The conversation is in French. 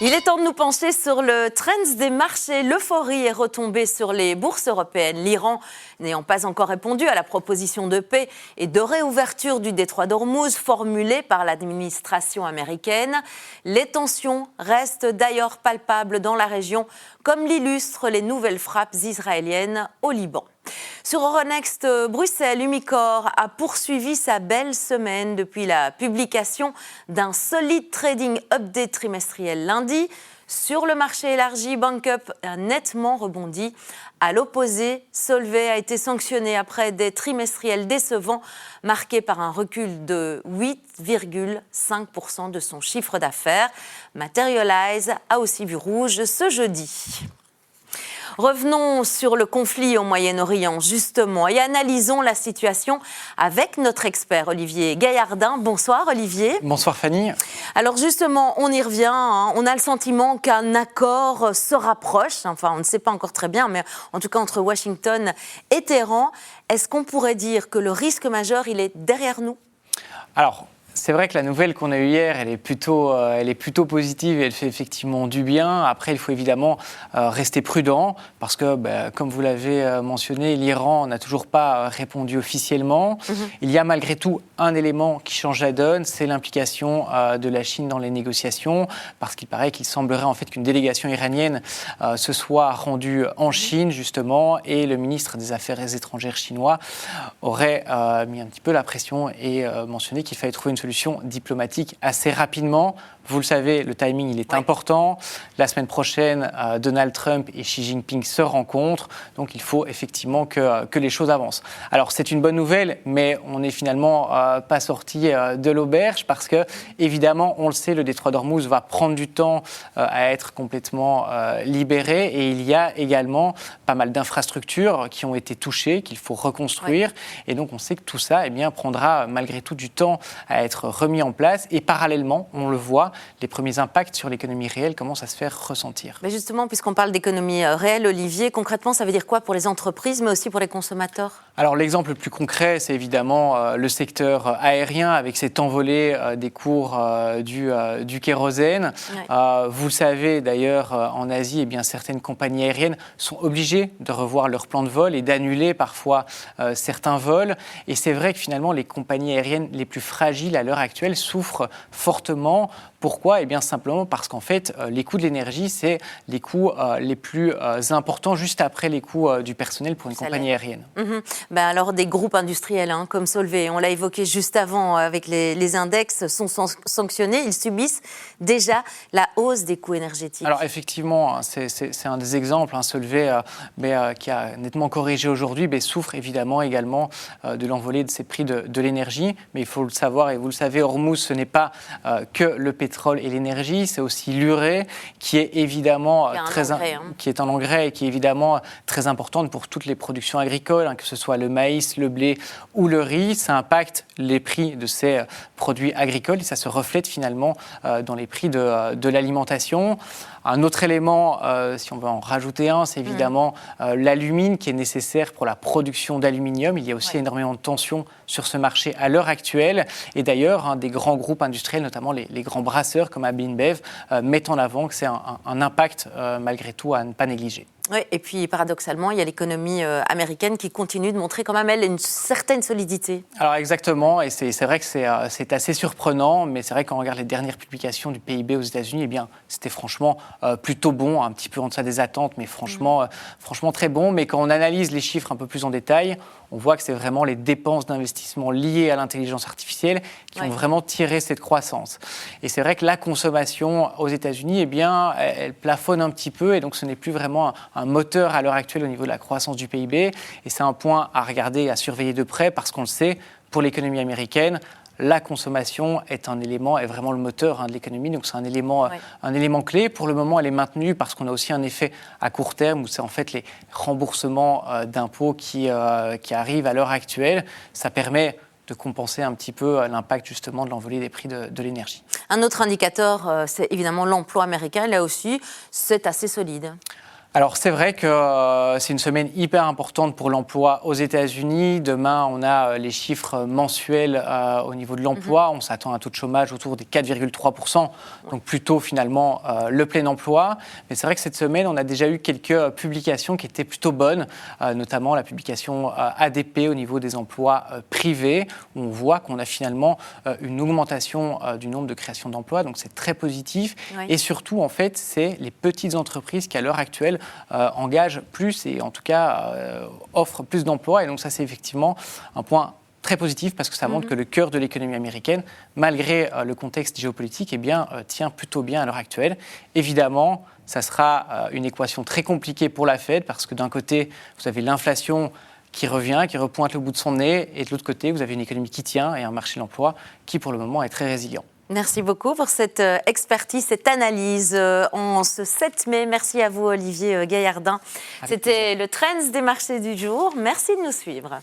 Il est temps de nous pencher sur le trend des marchés. L'euphorie est retombée sur les bourses européennes. L'Iran n'ayant pas encore répondu à la proposition de paix et de réouverture du détroit d'Ormuz formulée par l'administration américaine. Les tensions restent d'ailleurs palpables dans la région, comme l'illustrent les nouvelles frappes israéliennes au Liban. Sur Euronext Bruxelles, Umicore a poursuivi sa belle semaine depuis la publication d'un solide trading update trimestriel lundi. Sur le marché élargi, BankUp a nettement rebondi. À l'opposé, Solvay a été sanctionné après des trimestriels décevants marqués par un recul de 8,5% de son chiffre d'affaires. Materialise a aussi vu rouge ce jeudi. Revenons sur le conflit au Moyen-Orient, justement, et analysons la situation avec notre expert Olivier Gaillardin. Bonsoir Olivier. Bonsoir Fanny. Alors justement, on y revient, on a le sentiment qu'un accord se rapproche, enfin on ne sait pas encore très bien, mais en tout cas entre Washington et Téhéran. Est-ce qu'on pourrait dire que le risque majeur, il est derrière nous ? Alors, c'est vrai que la nouvelle qu'on a eue hier, elle est plutôt positive et elle fait effectivement du bien. Après, il faut évidemment rester prudent parce que, comme vous l'avez mentionné, l'Iran n'a toujours pas répondu officiellement. Il y a malgré tout un élément qui change la donne, c'est l'implication de la Chine dans les négociations, parce qu'il paraît qu'il semblerait en fait qu'une délégation iranienne se soit rendue en Chine justement, et le ministre des Affaires étrangères chinois aurait mis un petit peu la pression et mentionné qu'il fallait trouver une solution diplomatique assez rapidement. Vous le savez, le timing, il est important. La semaine prochaine, Donald Trump et Xi Jinping se rencontrent. Donc, il faut effectivement que les choses avancent. Alors, c'est une bonne nouvelle, mais on n'est finalement pas sorti de l'auberge parce que, évidemment, on le sait, le détroit d'Ormuz va prendre du temps à être complètement libéré. Et il y a également pas mal d'infrastructures qui ont été touchées, qu'il faut reconstruire. Et donc, on sait que tout ça, prendra malgré tout du temps à être remis en place. Et parallèlement, on le voit, les premiers impacts sur l'économie réelle commencent à se faire ressentir. Mais justement, puisqu'on parle d'économie réelle, Olivier, concrètement, ça veut dire quoi pour les entreprises, mais aussi pour les consommateurs ? Alors, l'exemple le plus concret, c'est évidemment le secteur aérien, avec cette envolée des cours du kérosène. Ouais. Vous le savez, d'ailleurs, en Asie, certaines compagnies aériennes sont obligées de revoir leur plan de vol et d'annuler parfois certains vols. Et c'est vrai que finalement, les compagnies aériennes les plus fragiles à l'heure actuelle souffrent fortement. Pourquoi ? Simplement parce qu'en fait, les coûts de l'énergie, c'est les coûts les plus importants, juste après les coûts du personnel pour une compagnie aérienne. Alors, des groupes industriels comme Solvay, on l'a évoqué juste avant avec les index, sont sanctionnés. Ils subissent déjà la hausse des coûts énergétiques. Alors, effectivement, c'est un des exemples. Solvay, qui a nettement corrigé aujourd'hui, souffre évidemment également de l'envolée de ces prix de l'énergie. Mais il faut le savoir, et vous le savez, Hormuz, ce n'est pas que le pétrole et l'énergie, c'est aussi l'urée qui est évidemment qui est un engrais et qui est évidemment très importante pour toutes les productions agricoles, que ce soit le maïs, le blé ou le riz. Ça impacte les prix de ces produits agricoles et ça se reflète finalement dans les prix de l'alimentation. Un autre élément, si on veut en rajouter un, c'est évidemment l'alumine qui est nécessaire pour la production d'aluminium. Il y a aussi énormément de tensions sur ce marché à l'heure actuelle. Et d'ailleurs, des grands groupes industriels, notamment les grands brasseurs comme AB InBev, mettent en avant que c'est un impact malgré tout à ne pas négliger. Oui, et puis paradoxalement, il y a l'économie américaine qui continue de montrer quand même, elle, une certaine solidité. Alors exactement, et c'est vrai que c'est assez surprenant, mais c'est vrai que quand on regarde les dernières publications du PIB aux États-Unis, c'était franchement plutôt bon, un petit peu en deçà des attentes, mais franchement très bon. Mais quand on analyse les chiffres un peu plus en détail, on voit que c'est vraiment les dépenses d'investissement liées à l'intelligence artificielle qui ont vraiment tiré cette croissance. Et c'est vrai que la consommation aux États-Unis, elle plafonne un petit peu, et donc ce n'est plus vraiment un moteur à l'heure actuelle au niveau de la croissance du PIB. Et c'est un point à regarder, à surveiller de près, parce qu'on le sait, pour l'économie américaine, la consommation est vraiment le moteur de l'économie, donc c'est un élément clé. Pour le moment, elle est maintenue parce qu'on a aussi un effet à court terme où c'est en fait les remboursements d'impôts qui arrivent à l'heure actuelle. Ça permet de compenser un petit peu l'impact justement de l'envolée des prix de l'énergie. Un autre indicateur, c'est évidemment l'emploi américain. Là aussi, c'est assez solide. Alors c'est vrai que c'est une semaine hyper importante pour l'emploi aux États-Unis. Demain, on a les chiffres mensuels au niveau de l'emploi. On s'attend à un taux de chômage autour des 4,3%, donc plutôt finalement le plein emploi. Mais c'est vrai que cette semaine, on a déjà eu quelques publications qui étaient plutôt bonnes, notamment la publication ADP au niveau des emplois privés, où on voit qu'on a finalement une augmentation du nombre de créations d'emplois, donc c'est très positif. Oui. Et surtout, en fait, c'est les petites entreprises qui, à l'heure actuelle, engagent plus et en tout cas offrent plus d'emplois. Et donc ça, c'est effectivement un point très positif parce que ça montre que le cœur de l'économie américaine, malgré le contexte géopolitique, tient plutôt bien à l'heure actuelle. Évidemment, ça sera une équation très compliquée pour la Fed parce que d'un côté, vous avez l'inflation qui revient, qui repointe le bout de son nez, et de l'autre côté, vous avez une économie qui tient et un marché de l'emploi qui, pour le moment, est très résilient. Merci beaucoup pour cette expertise, cette analyse en ce 7 mai. Merci à vous, Olivier Gaillardin. C'était le Trends des marchés du jour. Merci de nous suivre.